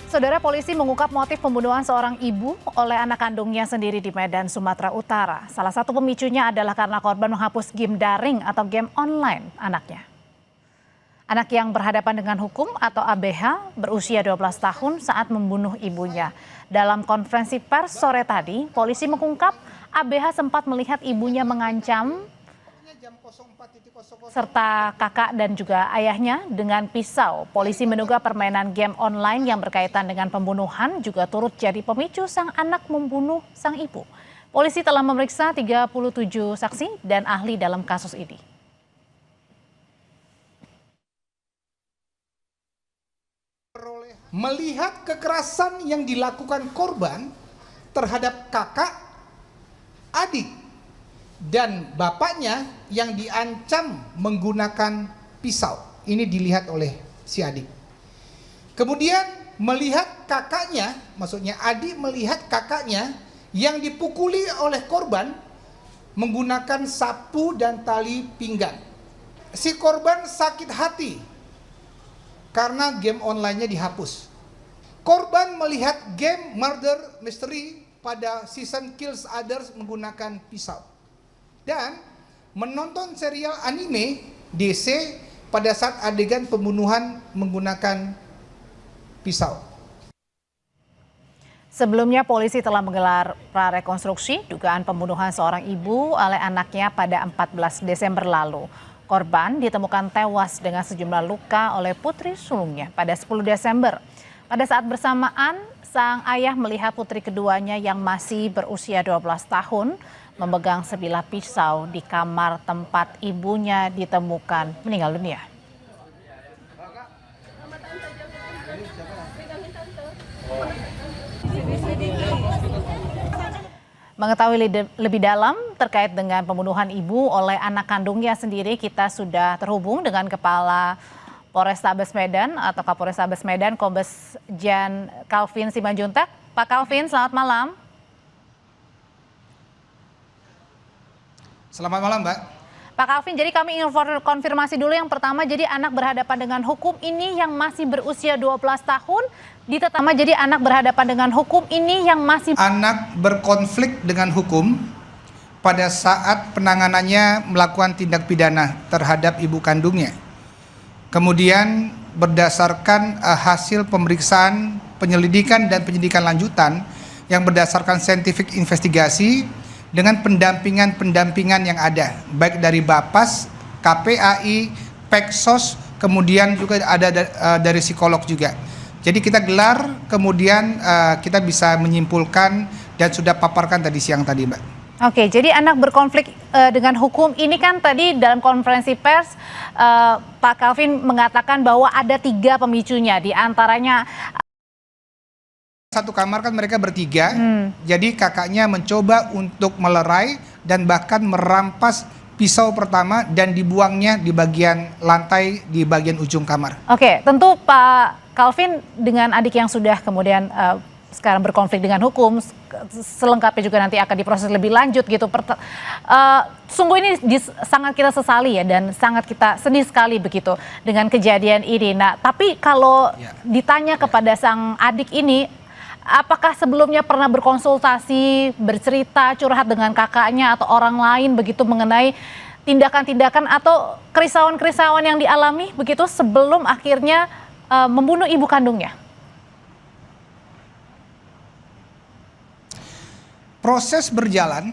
Saudara, polisi mengungkap motif pembunuhan seorang ibu oleh anak kandungnya sendiri di Medan, Sumatera Utara. Salah satu pemicunya adalah karena korban menghapus game daring atau game online anaknya. Anak yang berhadapan dengan hukum atau ABH berusia 12 tahun saat membunuh ibunya. Dalam konferensi pers sore tadi, polisi mengungkap ABH sempat melihat ibunya mengancam serta kakak dan juga ayahnya dengan pisau. Polisi menduga permainan game online yang berkaitan dengan pembunuhan juga turut jadi pemicu sang anak membunuh sang ibu. Polisi telah memeriksa 37 saksi dan ahli dalam kasus ini. Melihat kekerasan yang dilakukan korban terhadap kakak, adik, dan bapaknya yang diancam menggunakan pisau. Ini dilihat oleh si adik. Kemudian melihat kakaknya, maksudnya adik melihat kakaknya yang dipukuli oleh korban menggunakan sapu dan tali pinggang. Si korban sakit hati karena game online-nya dihapus. Korban melihat game murder mystery pada season Kills Others menggunakan pisau. Dan menonton serial anime DC pada saat adegan pembunuhan menggunakan pisau. Sebelumnya polisi telah menggelar prarekonstruksi dugaan pembunuhan seorang ibu oleh anaknya pada 14 Desember lalu. Korban ditemukan tewas dengan sejumlah luka oleh putri sulungnya pada 10 Desember. Pada saat bersamaan, sang ayah melihat putri keduanya yang masih berusia 12 tahun memegang sebilah pisau di kamar tempat ibunya ditemukan meninggal dunia. Mengetahui lebih dalam terkait dengan pembunuhan ibu oleh anak kandungnya sendiri, kita sudah terhubung dengan Kepala Polrestabes Medan atau Kapolrestabes Medan, Kombes Jan Calvin Simanjuntak. Pak Calvin, selamat malam. Selamat malam, Mbak. Pak Calvin, jadi kami ingin konfirmasi dulu yang pertama, jadi anak berhadapan dengan hukum ini yang masih berusia 12 tahun, jadi anak berhadapan dengan hukum ini yang masih... Anak berkonflik dengan hukum pada saat penanganannya melakukan tindak pidana terhadap ibu kandungnya. Kemudian berdasarkan hasil pemeriksaan, penyelidikan dan penyidikan lanjutan yang berdasarkan scientific investigasi, dengan pendampingan yang ada, baik dari Bapas, KPAI, Peksos, kemudian juga ada dari psikolog juga. Jadi kita gelar, kemudian kita bisa menyimpulkan dan sudah paparkan tadi siang tadi, Mbak. Oke, jadi anak berkonflik dengan hukum ini kan tadi dalam konferensi pers Pak Calvin mengatakan bahwa ada 3 pemicunya, di antaranya satu kamar kan mereka bertiga, jadi kakaknya mencoba untuk melerai dan bahkan merampas pisau pertama dan dibuangnya di bagian lantai di bagian ujung kamar. Oke, tentu Pak Calvin dengan adik yang sudah kemudian sekarang berkonflik dengan hukum, selengkapnya juga nanti akan diproses lebih lanjut gitu. Sungguh ini sangat kita sesali ya, dan sangat kita sedih sekali begitu dengan kejadian ini. Nah, tapi kalau ditanya kepada sang adik ini, apakah sebelumnya pernah berkonsultasi, bercerita, curhat dengan kakaknya atau orang lain begitu mengenai tindakan-tindakan atau kerisauan-kerisauan yang dialami begitu sebelum akhirnya membunuh ibu kandungnya? Proses berjalan,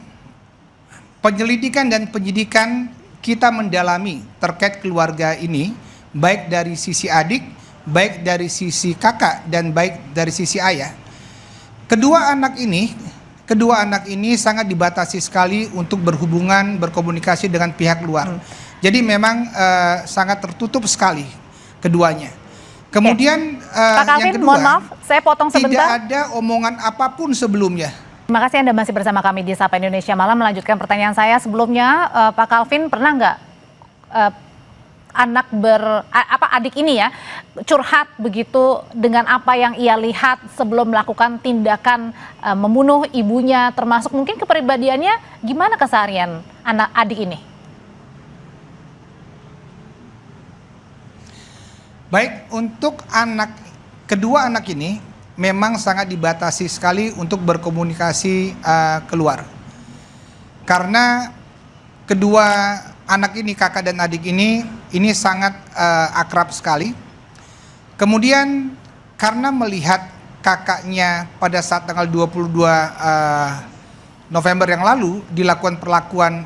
penyelidikan dan penyidikan kita mendalami terkait keluarga ini, baik dari sisi adik, baik dari sisi kakak, dan baik dari sisi ayah. Kedua anak ini sangat dibatasi sekali untuk berhubungan, berkomunikasi dengan pihak luar. Jadi memang sangat tertutup sekali keduanya. Kemudian Pak Calvin, yang kedua, mohon maaf, saya potong sebentar. Tidak ada omongan apapun sebelumnya. Terima kasih Anda masih bersama kami di Sapa Indonesia Malam. Melanjutkan pertanyaan saya sebelumnya, Pak Calvin, pernah nggak adik ini ya curhat begitu dengan apa yang ia lihat sebelum melakukan tindakan membunuh ibunya, termasuk mungkin kepribadiannya, gimana keseharian adik ini? Baik, untuk kedua anak ini memang sangat dibatasi sekali untuk berkomunikasi keluar. Karena kedua anak ini, kakak dan adik ini sangat akrab sekali. Kemudian karena melihat kakaknya pada saat tanggal 22 November yang lalu dilakukan perlakuan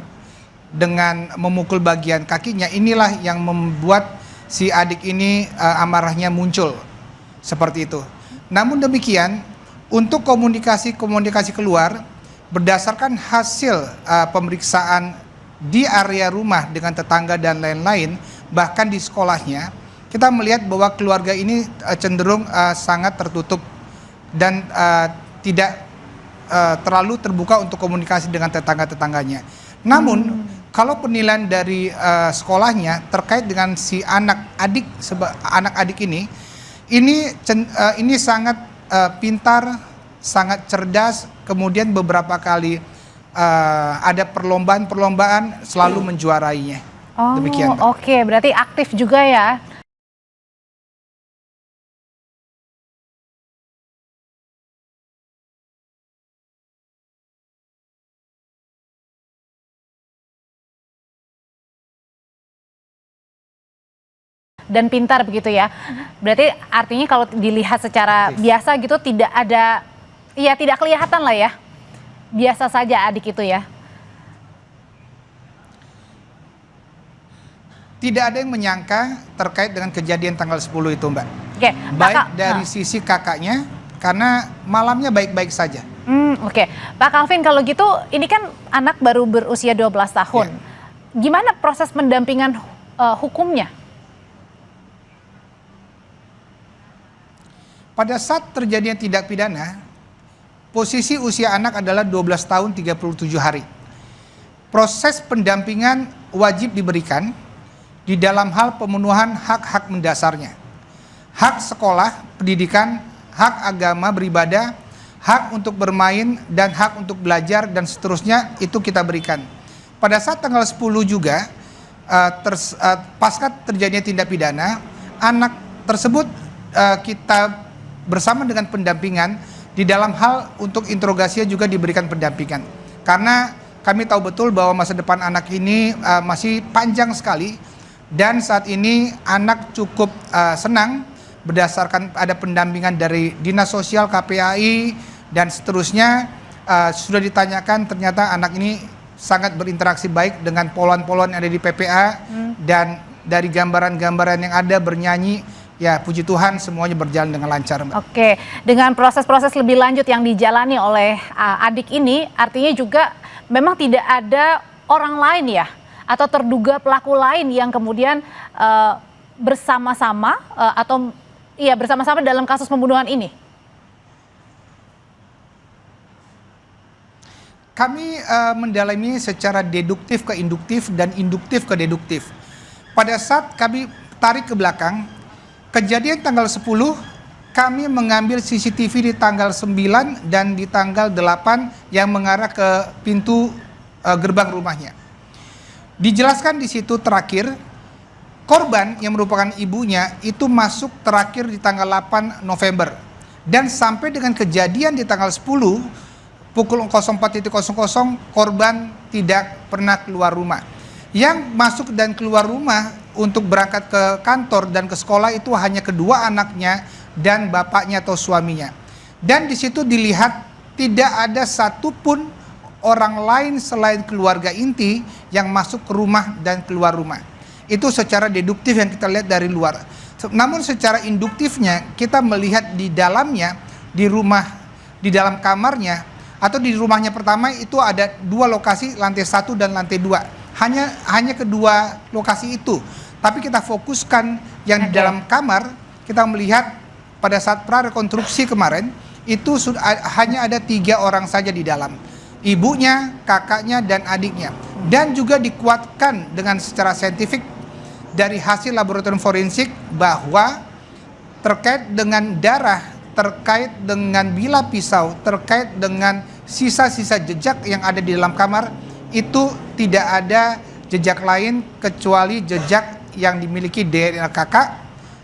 dengan memukul bagian kakinya, inilah yang membuat si adik ini amarahnya muncul seperti itu. Namun demikian, untuk komunikasi keluar, berdasarkan hasil pemeriksaan di area rumah dengan tetangga dan lain-lain, bahkan di sekolahnya, kita melihat bahwa keluarga ini cenderung sangat tertutup dan tidak terlalu terbuka untuk komunikasi dengan tetangga-tetangganya. Namun kalau penilaian dari sekolahnya terkait dengan si anak adik ini sangat pintar, sangat cerdas, kemudian beberapa kali ada perlombaan selalu menjuarainya. Demikian, Mbak. Oke, berarti aktif juga ya. Dan pintar begitu ya. Berarti artinya kalau dilihat secara biasa gitu tidak ada, ya tidak kelihatan lah ya. Biasa saja adik itu ya. Tidak ada yang menyangka terkait dengan kejadian tanggal 10 itu, Mbak. Oke, baik dari sisi kakaknya, karena malamnya baik-baik saja. Oke, Pak Calvin, kalau gitu ini kan anak baru berusia 12 tahun. Gimana proses pendampingan hukumnya? Pada saat terjadinya tindak pidana, posisi usia anak adalah 12 tahun 37 hari. Proses pendampingan wajib diberikan di dalam hal pemenuhan hak-hak mendasarnya. Hak sekolah, pendidikan, hak agama beribadah, hak untuk bermain, dan hak untuk belajar, dan seterusnya itu kita berikan. Pada saat tanggal 10 juga, pasca terjadinya tindak pidana, anak tersebut kita bersama dengan pendampingan di dalam hal untuk interogasinya juga diberikan pendampingan. Karena kami tahu betul bahwa masa depan anak ini masih panjang sekali, dan saat ini anak cukup senang berdasarkan ada pendampingan dari Dinas Sosial, KPAI, dan seterusnya. Sudah ditanyakan, ternyata anak ini sangat berinteraksi baik dengan polwan-polwan yang ada di PPA, dan dari gambaran-gambaran yang ada bernyanyi, ya puji Tuhan semuanya berjalan dengan lancar, Mbak. Oke, dengan proses-proses lebih lanjut yang dijalani oleh adik ini, artinya juga memang tidak ada orang lain ya, atau terduga pelaku lain yang kemudian bersama-sama bersama-sama dalam kasus pembunuhan ini. Kami mendalami secara deduktif ke induktif dan induktif ke deduktif. Pada saat kami tarik ke belakang, kejadian tanggal 10, kami mengambil CCTV di tanggal 9 dan di tanggal 8 yang mengarah ke pintu gerbang rumahnya. Dijelaskan di situ terakhir, korban yang merupakan ibunya itu masuk terakhir di tanggal 8 November. Dan sampai dengan kejadian di tanggal 10, pukul 04.00, korban tidak pernah keluar rumah. Yang masuk dan keluar rumah untuk berangkat ke kantor dan ke sekolah itu hanya kedua anaknya dan bapaknya atau suaminya. Dan di situ dilihat tidak ada satupun orang lain selain keluarga inti yang masuk ke rumah dan keluar rumah. Itu secara deduktif yang kita lihat dari luar. Namun secara induktifnya kita melihat di dalamnya, di rumah, di dalam kamarnya, atau di rumahnya pertama itu ada dua lokasi, lantai 1 dan lantai 2. Hanya kedua lokasi itu. Tapi kita fokuskan yang di dalam kamar, kita melihat pada saat prarekonstruksi kemarin, itu hanya ada 3 orang saja di dalam. Ibunya, kakaknya, dan adiknya. Dan juga dikuatkan dengan secara saintifik dari hasil laboratorium forensik bahwa terkait dengan darah, terkait dengan bilah pisau, terkait dengan sisa-sisa jejak yang ada di dalam kamar, itu tidak ada jejak lain kecuali jejak yang dimiliki DNA kakak,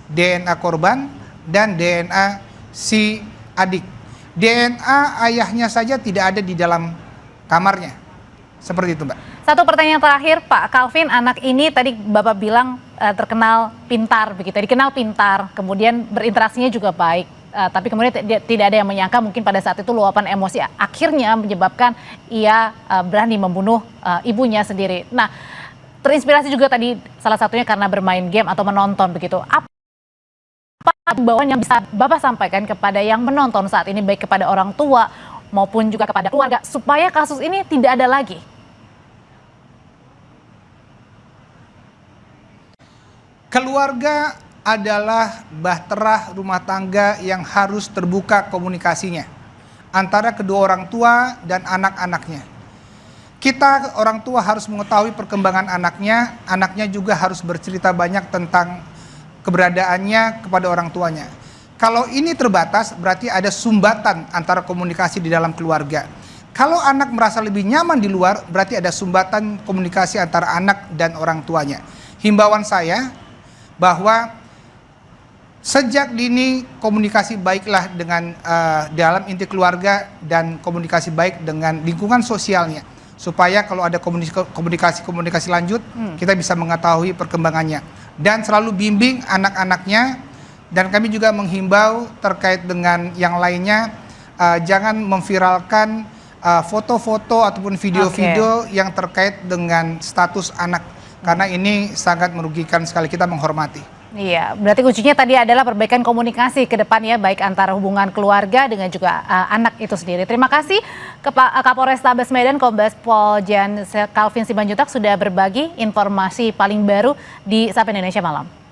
DNA korban, dan DNA si adik. DNA ayahnya saja tidak ada di dalam kamarnya. Seperti itu, Mbak. Satu pertanyaan terakhir, Pak Calvin, anak ini tadi Bapak bilang terkenal pintar, begitu, dikenal pintar, kemudian berinteraksinya juga baik, tapi kemudian tidak ada yang menyangka mungkin pada saat itu luapan emosi akhirnya menyebabkan ia berani membunuh ibunya sendiri. Nah, terinspirasi juga tadi salah satunya karena bermain game atau menonton begitu. Apa himbauan yang bisa Bapak sampaikan kepada yang menonton saat ini, baik kepada orang tua maupun juga kepada keluarga, supaya kasus ini tidak ada lagi? Keluarga adalah bahtera rumah tangga yang harus terbuka komunikasinya antara kedua orang tua dan anak-anaknya. Kita orang tua harus mengetahui perkembangan anaknya, anaknya juga harus bercerita banyak tentang keberadaannya kepada orang tuanya. Kalau ini terbatas, berarti ada sumbatan antara komunikasi di dalam keluarga. Kalau anak merasa lebih nyaman di luar, berarti ada sumbatan komunikasi antara anak dan orang tuanya. Himbauan saya bahwa sejak dini komunikasi baiklah dengan dalam inti keluarga dan komunikasi baik dengan lingkungan sosialnya, supaya kalau ada komunikasi lanjut kita bisa mengetahui perkembangannya, dan selalu bimbing anak-anaknya. Dan kami juga menghimbau terkait dengan yang lainnya, jangan memviralkan foto-foto ataupun video-video yang terkait dengan status anak, karena ini sangat merugikan sekali, kita menghormati. Iya, berarti kuncinya tadi adalah perbaikan komunikasi ke depan ya, baik antara hubungan keluarga dengan juga anak itu sendiri. Terima kasih Kapolrestabes Medan Kombes Pol Jan Calvin Simanjuntak sudah berbagi informasi paling baru di Sapa Indonesia Malam.